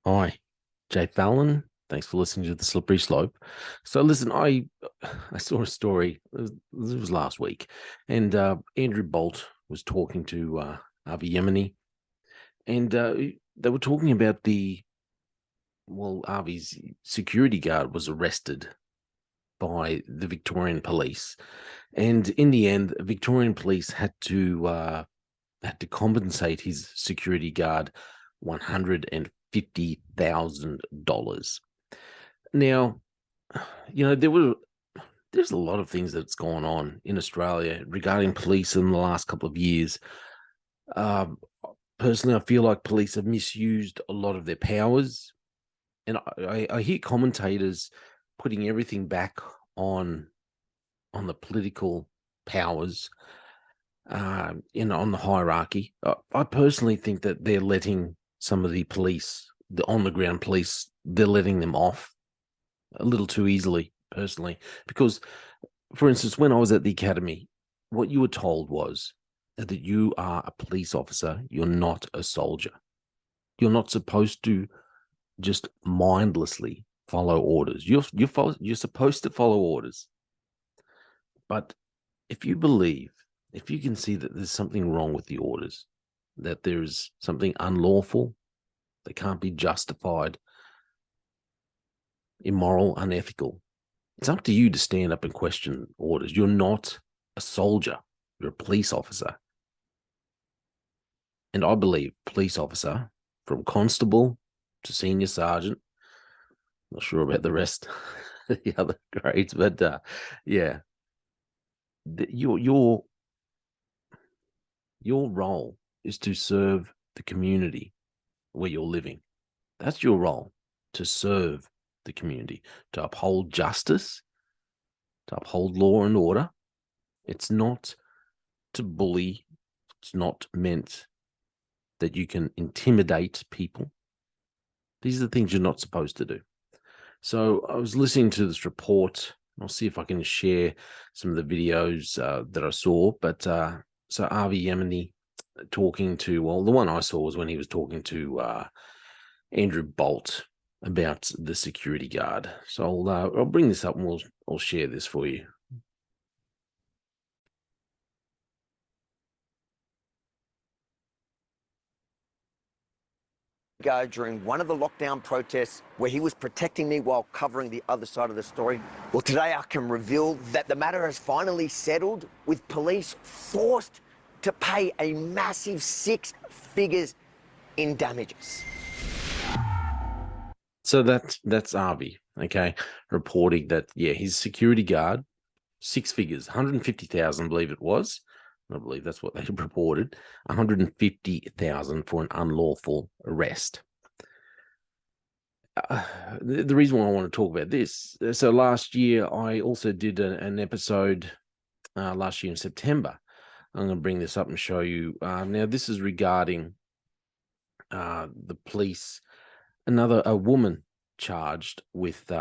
Hi, Jay Fallon. Thanks for listening to The Slippery Slope. So, listen, I saw a story. This was last week, and Andrew Bolt was talking to Avi Yemeni, and they were talking about Avi's security guard was arrested by the Victorian police, and in the end, Victorian police had to compensate his security guard $150,000. Now, there's a lot of things that's gone on in Australia regarding police in the last couple of years. Um, Personally, I feel like police have misused a lot of their powers, and I hear commentators putting everything back on on the political powers, on the hierarchy. I personally think that they're letting some of the police, the on the ground police, they're letting them off a little too easily, personally, because, for instance, when I was at the academy, what you were told was that you are a police officer, you're not a soldier. You're not supposed to just mindlessly follow orders. You're supposed to follow orders. But if you believe, if you can see that there's something wrong with the orders, that there's something unlawful that can't be justified, immoral, unethical, it's up to you to stand up and question orders. You're not a soldier, you're a police officer. And I believe police officer, from constable to senior sergeant, not sure about the rest, the other grades, but yeah, your role is to serve the community where you're living. That's your role, to serve the community, to uphold justice, to uphold law and order. It's not to bully. It's not meant that you can intimidate people. These are the things you're not supposed to do. So I was listening to this report. I'll see if I can share some of the videos that I saw. But so Avi Yemeni talking to, well, the one I saw was when he was talking to Andrew Bolt about the security guard. So I'll bring this up and I'll share this for you. Ago during one of the lockdown protests where he was protecting me while covering the other side of the story. Well, today I can reveal that the matter has finally settled, with police forced to pay a massive 6 figures in damages. So that's Avi, okay, reporting that, yeah, his security guard, 6 figures, 150,000, I believe it was. I believe that's what they reported, 150,000 for an unlawful arrest. The reason why I want to talk about this, so last year I also did an episode last year in September. I'm going to bring this up and show you. Now, this is regarding the police. A woman charged with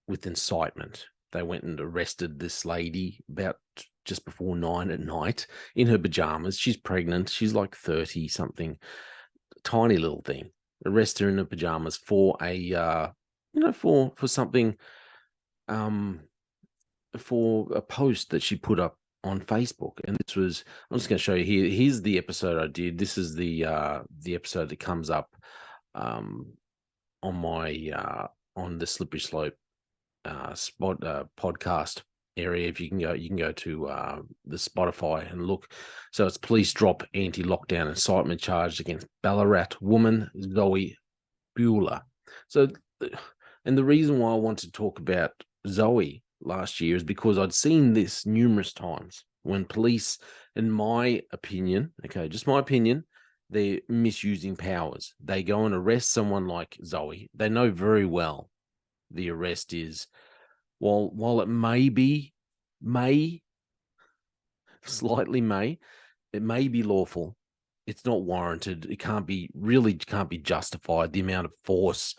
incitement. They went and arrested this lady about just before 9 at night in her pajamas. She's pregnant. She's like 30 something, tiny little thing. Arrest her in her pajamas for for something, for a post that she put up on Facebook. And this was, I'm just going to show you here. Here's the episode I did. This is the episode that comes up on my on the Slippery Slope podcast area. If you can go to the Spotify and look. So it's police drop anti-lockdown incitement charge against Ballarat woman Zoe Bueller. So, and the reason why I want to talk about Zoe last year is because I'd seen this numerous times when police, in my opinion, okay, just my opinion, they're misusing powers. They go and arrest someone like Zoe. They know very well the arrest is, while it it may be lawful, it's not warranted. It can't be justified. The amount of force,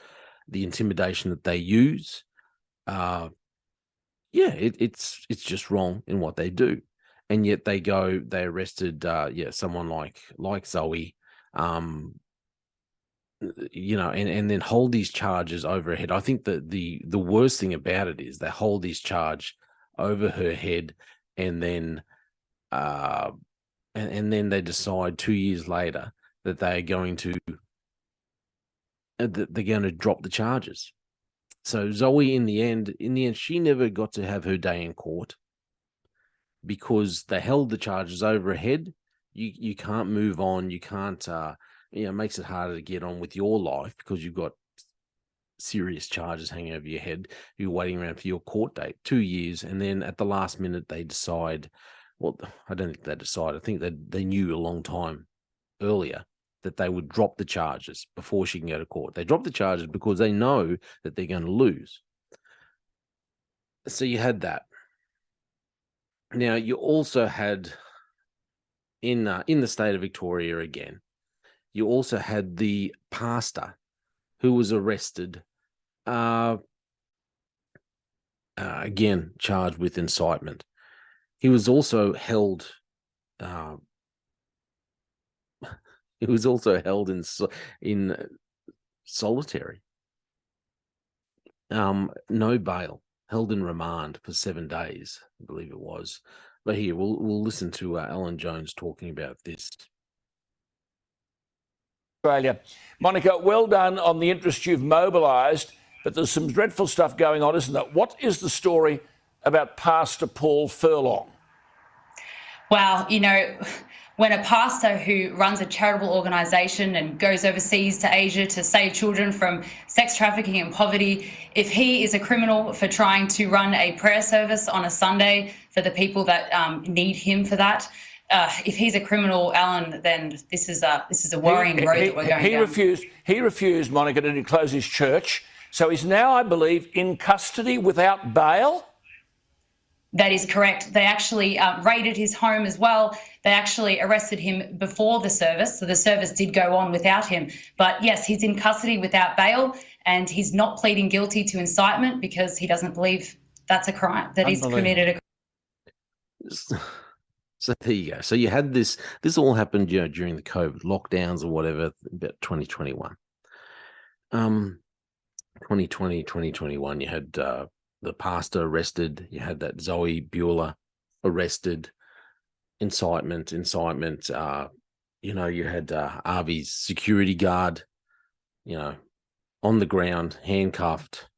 the intimidation that they use, it's just wrong in what they do. And yet they arrested someone like Zoe, and then hold these charges over her head. I think that the worst thing about it is they hold this charge over her head, and then and then they decide 2 years later that they're going to drop the charges. So Zoe, in the end, she never got to have her day in court because they held the charges over her head. You can't move on. You can't. It makes it harder to get on with your life because you've got serious charges hanging over your head. You're waiting around for your court date, 2 years, and then at the last minute they decide. Well, I don't think they decide. I think they knew a long time earlier that they would drop the charges before she can go to court. They drop the charges because they know that they're going to lose. So you had that. Now you also had in the state of Victoria again. You also had the pastor who was arrested, again charged with incitement. He was also held. He was also held in solitary. No bail, held in remand for 7 days, I believe it was. But here we'll listen to Alan Jones talking about this. Australia. Monica, well done on the interest you've mobilised, but there's some dreadful stuff going on, isn't there? What is the story about Pastor Paul Furlong? Well, when a pastor who runs a charitable organisation and goes overseas to Asia to save children from sex trafficking and poverty, if he is a criminal for trying to run a prayer service on a Sunday for the people that need him for that, if he's a criminal, Alan, then this is a worrying road that we're going down. He refused, Monica, to close his church. So he's now, I believe, in custody without bail? That is correct. They actually raided his home as well. They actually arrested him before the service, so the service did go on without him. But yes, he's in custody without bail, and he's not pleading guilty to incitement because he doesn't believe that's a crime, that he's committed a crime. So there you go. So you had this all happened, during the COVID lockdowns or whatever, about 2021. 2020, 2021, you had the pastor arrested. You had that Zoe Bueller arrested. Incitement. You had Avi's security guard, on the ground, handcuffed,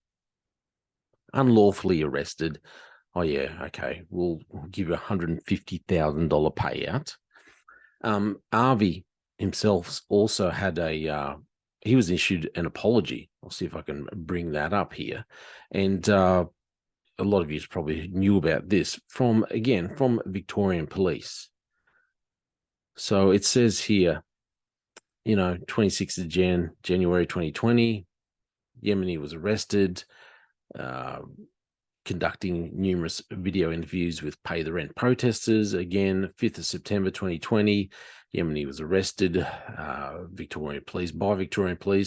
unlawfully arrested. Oh yeah, okay, we'll give you $150,000 payout. Avi himself also had he was issued an apology. I'll see if I can bring that up here. And a lot of you probably knew about this from Victorian Police. So it says here, 26th of January 2020, Yemeni was arrested, conducting numerous video interviews with pay the rent protesters. Again, 5th of September 2020, Yemeni was arrested, Victorian Police,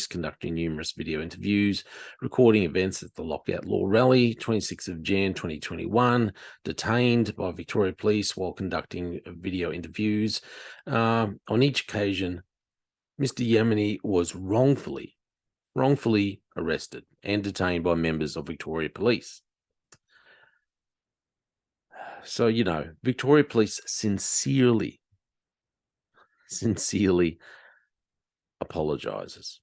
conducting numerous video interviews, recording events at the Lockout Law Rally. 26th of Jan 2021, detained by Victoria Police while conducting video interviews. On each occasion, Mr. Yemeni was wrongfully arrested and detained by members of Victoria Police. So, Victoria Police sincerely apologizes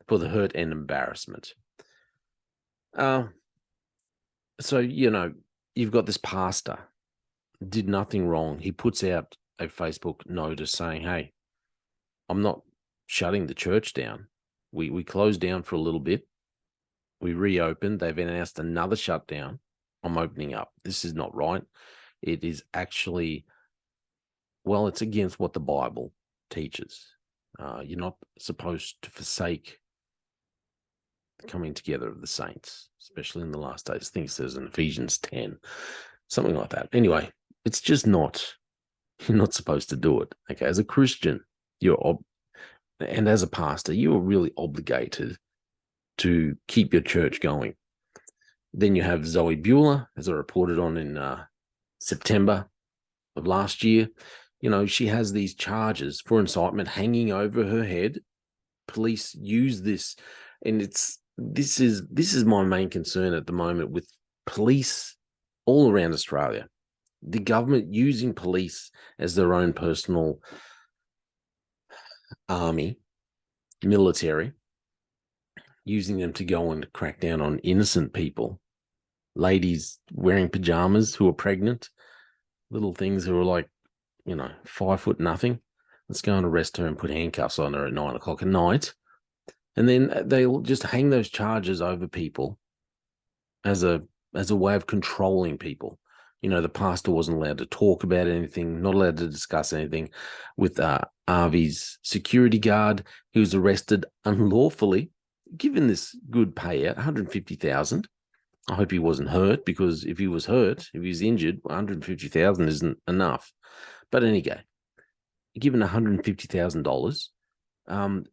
for the hurt and embarrassment. So, you've got this pastor, did nothing wrong. He puts out a Facebook notice saying, hey, I'm not shutting the church down. We closed down for a little bit. We reopened. They've announced another shutdown. I'm opening up. This is not right. It is actually, it's against what the Bible teaches. You're not supposed to forsake the coming together of the saints, especially in the last days. I think it says in Ephesians 10, something like that. Anyway, it's just you're not supposed to do it. Okay, as a Christian, and as a pastor, you are really obligated to keep your church going. Then you have Zoe Bueller, as I reported on in September of last year. She has these charges for incitement hanging over her head police use this, and this is my main concern at the moment with police all around Australia. The government using police as their own personal army, military, using them to go and crack down on innocent people, ladies wearing pajamas who are pregnant, little things who are like, 5 foot nothing. Let's go and arrest her and put handcuffs on her at 9 o'clock at night. And then they'll just hang those charges over people as a way of controlling people. The pastor wasn't allowed to talk about anything, not allowed to discuss anything with Avi's security guard. He was arrested unlawfully, given this good payout, $150,000. I hope he wasn't hurt, because if he was hurt, if he was injured, $150,000 isn't enough. But anyway, given $150,000,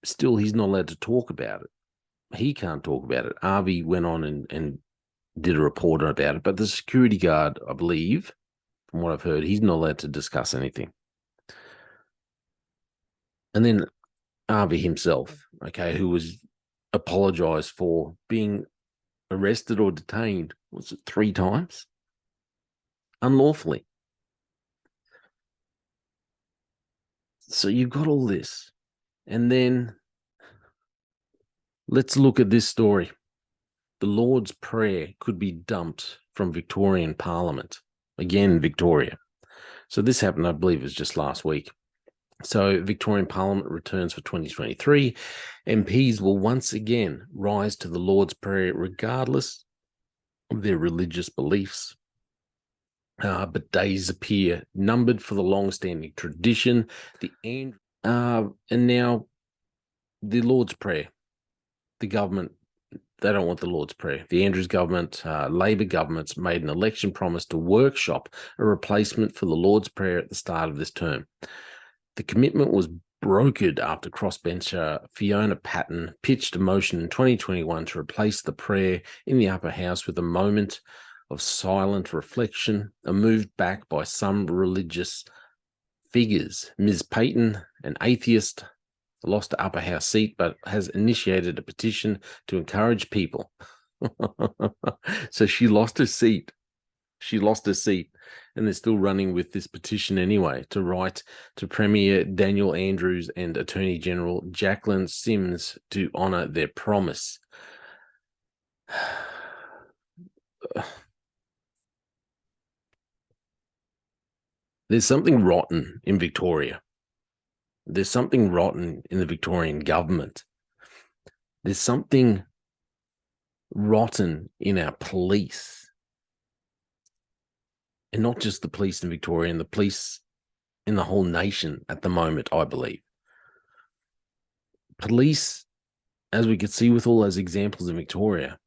still he's not allowed to talk about it. He can't talk about it. Avi went on and did a report about it, but the security guard, I believe, from what I've heard, he's not allowed to discuss anything. And then Avi himself, who was apologized for being arrested or detained, was it 3 times? Unlawfully. So you've got all this. And then let's look at this story. The Lord's Prayer could be dumped from Victorian Parliament. Again, Victoria. So this happened, I believe it was just last week. So Victorian Parliament returns for 2023. MPs will once again rise to the Lord's Prayer regardless of their religious beliefs. But days appear numbered for the long-standing tradition. And now the Lord's Prayer. The government, they don't want the Lord's Prayer. The Andrews government, Labor governments made an election promise to workshop a replacement for the Lord's Prayer at the start of this term. The commitment was brokered after crossbencher Fiona Patten pitched a motion in 2021 to replace the prayer in the upper house with a moment of silent reflection, a move back by some religious figures. Ms. Payton, an atheist, lost the upper house seat, but has initiated a petition to encourage people. So she lost her seat. And they're still running with this petition anyway, to write to Premier Daniel Andrews and Attorney General Jacqueline Sims to honour their promise. There's something rotten in Victoria. There's something rotten in the Victorian government. There's something rotten in our police. And not just the police in Victoria, and the police in the whole nation at the moment, I believe. Police, as we could see with all those examples in Victoria,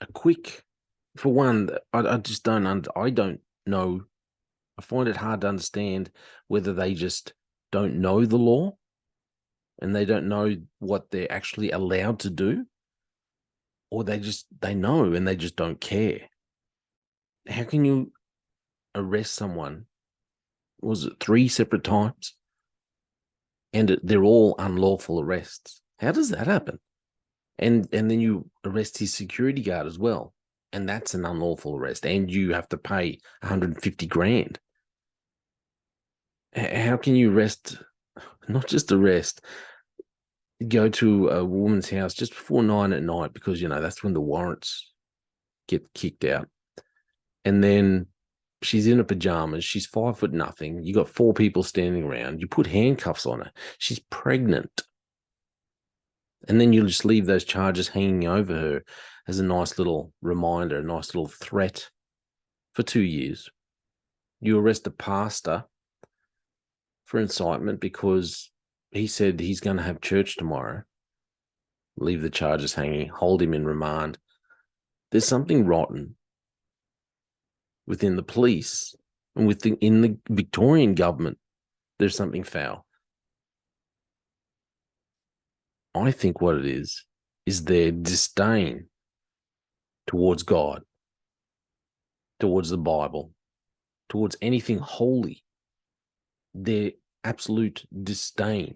are quick. For one, I just don't know. I find it hard to understand whether they just don't know the law and they don't know what they're actually allowed to do, or they know and they just don't care. How can you arrest someone, was it 3 separate times, and they're all unlawful arrests? How does that happen? And then you arrest his security guard as well, and that's an unlawful arrest, and you have to pay $150,000. How can you not just arrest, go to a woman's house just before 9 at night, because that's when the warrants get kicked out, and then she's in her pajamas, she's 5 foot nothing, you got 4 people standing around, you put handcuffs on her, she's pregnant, and then you just leave those charges hanging over her as a nice little reminder, a nice little threat for 2 years. You arrest a pastor for incitement because he said he's going to have church tomorrow. Leave the charges hanging, hold him in remand. There's something rotten within the police and in the Victorian government. There's something foul. I think what it is their disdain towards God, towards the Bible, towards anything holy. Their absolute disdain.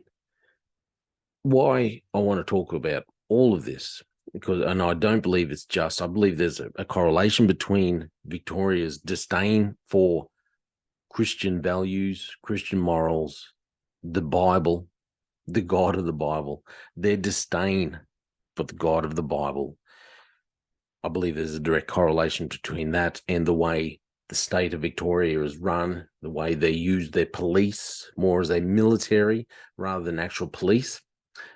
why I want to talk about all of this, and I don't believe it's just, I believe there's a correlation between Victoria's disdain for Christian values, Christian morals, the Bible, the God of the Bible, their disdain for the God of the Bible. I believe there's a direct correlation between that and the way the state of Victoria is run, the way they use their police more as a military rather than actual police.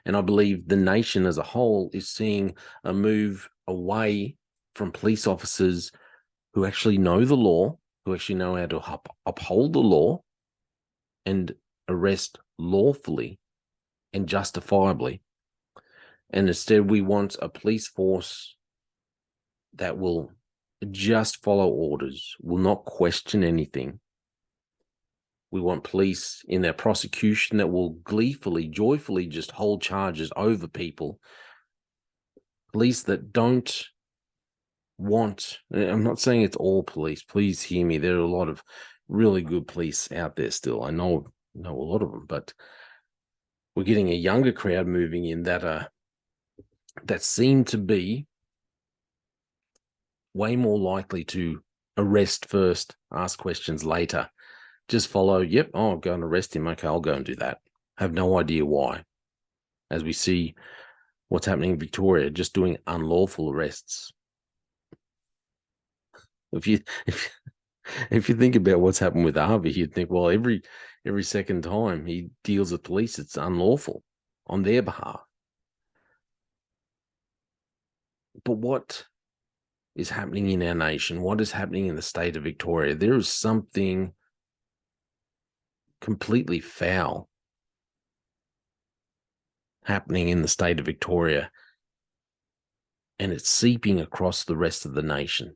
And I believe the nation as a whole is seeing a move away from police officers who actually know the law, who actually know how to uphold the law and arrest lawfully and justifiably. And instead, we want a police force that will just follow orders, will not question anything. We want police in their prosecution that will gleefully, joyfully just hold charges over people. Police that don't want, I'm not saying it's all police, please hear me. There are a lot of really good police out there still. I know a lot of them, but we're getting a younger crowd moving in that seem to be way more likely to arrest first, ask questions later. Just follow, yep, oh, I'll go and arrest him. Okay, I'll go and do that. Have no idea why. As we see what's happening in Victoria, just doing unlawful arrests. If you think about what's happened with Harvey, you'd think, well, every second time he deals with police, it's unlawful on their behalf. But what is happening in our nation? What is happening in the state of Victoria? There is something completely foul happening in the state of Victoria, and it's seeping across the rest of the nation.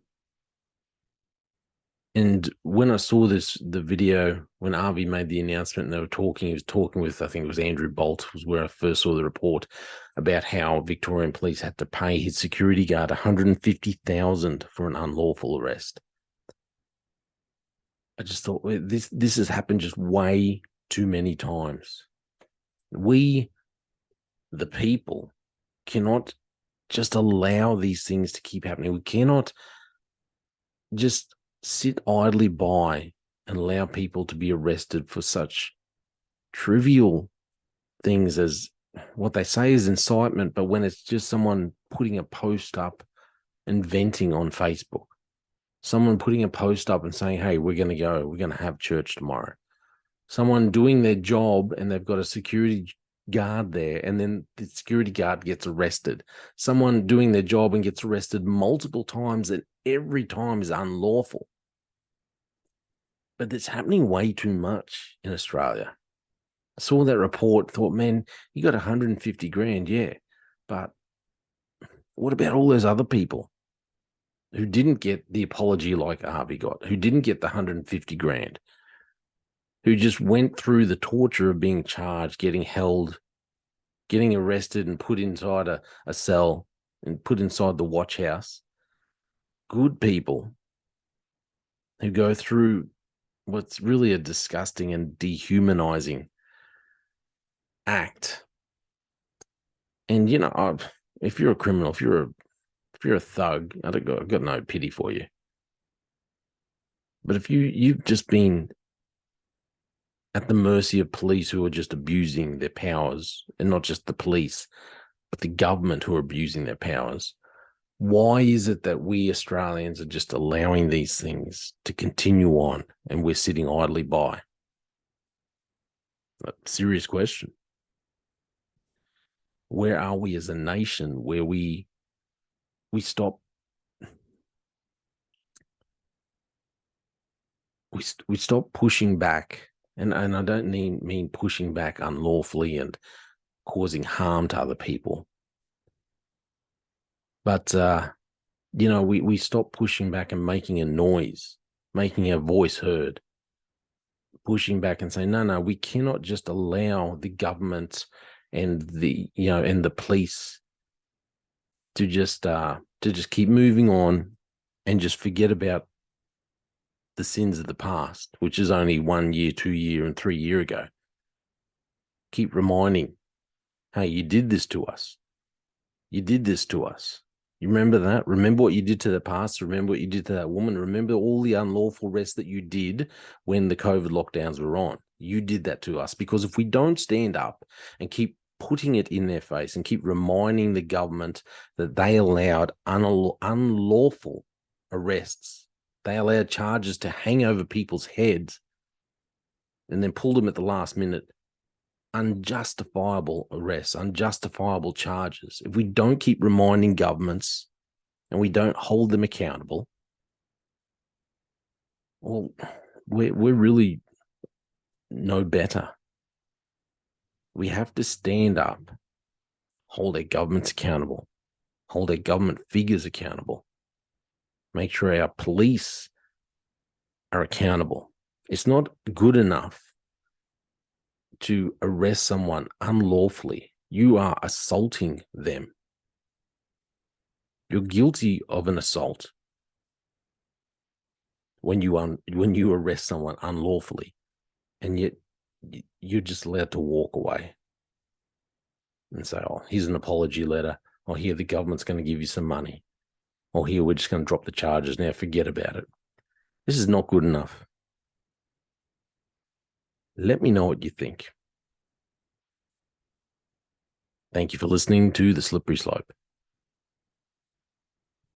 And when I saw the video, when Harvey made the announcement and he was talking with, I think it was Andrew Bolt, was where I first saw the report about how Victorian police had to pay his security guard $150,000 for an unlawful arrest. I just thought, this has happened just way too many times. We, the people, cannot just allow these things to keep happening. We cannot just sit idly by and allow people to be arrested for such trivial things as what they say is incitement, but when it's just someone putting a post up and venting on Facebook, someone putting a post up and saying, hey, we're going to have church tomorrow, someone doing their job and they've got a security guard there and then the security guard gets arrested, someone doing their job and gets arrested multiple times and every time is unlawful. But it's happening way too much in Australia. I saw that report, thought, man, you got 150 grand, yeah. But what about all those other people who didn't get the apology like Harvey got, who didn't get the 150 grand, who just went through the torture of being charged, getting held, getting arrested and put inside a cell and put inside the watch house? Good people who go through what's really a disgusting and dehumanizing act. And if you're a criminal, if you're a thug, I've got no pity for you. But if you've just been at the mercy of police who are just abusing their powers, and not just the police, but the government who are abusing their powers, why is it that we Australians are just allowing these things to continue on and we're sitting idly by? A serious question. Where are we as a nation where we stop pushing back? And I don't mean pushing back unlawfully and causing harm to other people. But, we stop pushing back and making a noise, making our voice heard, pushing back and saying, no, we cannot just allow the government and the police to just keep moving on and just forget about the sins of the past, which is only 1 year, 2 year, and 3 year ago. Keep reminding Hey, you did this to us. You did this to us. You remember that? Remember what you did to the pastor? Remember what you did to that woman? Remember all the unlawful arrests that you did when the COVID lockdowns were on? You did that to us, because if we don't stand up and keep putting it in their face and keep reminding the government that they allowed unlawful arrests, they allowed charges to hang over people's heads and then pulled them at the last minute, unjustifiable arrests, unjustifiable charges. If we don't keep reminding governments and we don't hold them accountable, well, we're really no better. We have to stand up, hold our governments accountable, hold our government figures accountable, make sure our police are accountable. It's not good enough to arrest someone unlawfully. You are assaulting them. You're guilty of an assault when you arrest someone unlawfully, and yet you're just allowed to walk away and say, oh, here's an apology letter. Oh, here, the government's going to give you some money. Oh, here, we're just going to drop the charges. Now forget about it. This is not good enough. Let me know what you think. Thank you for listening to The Slippery Slope.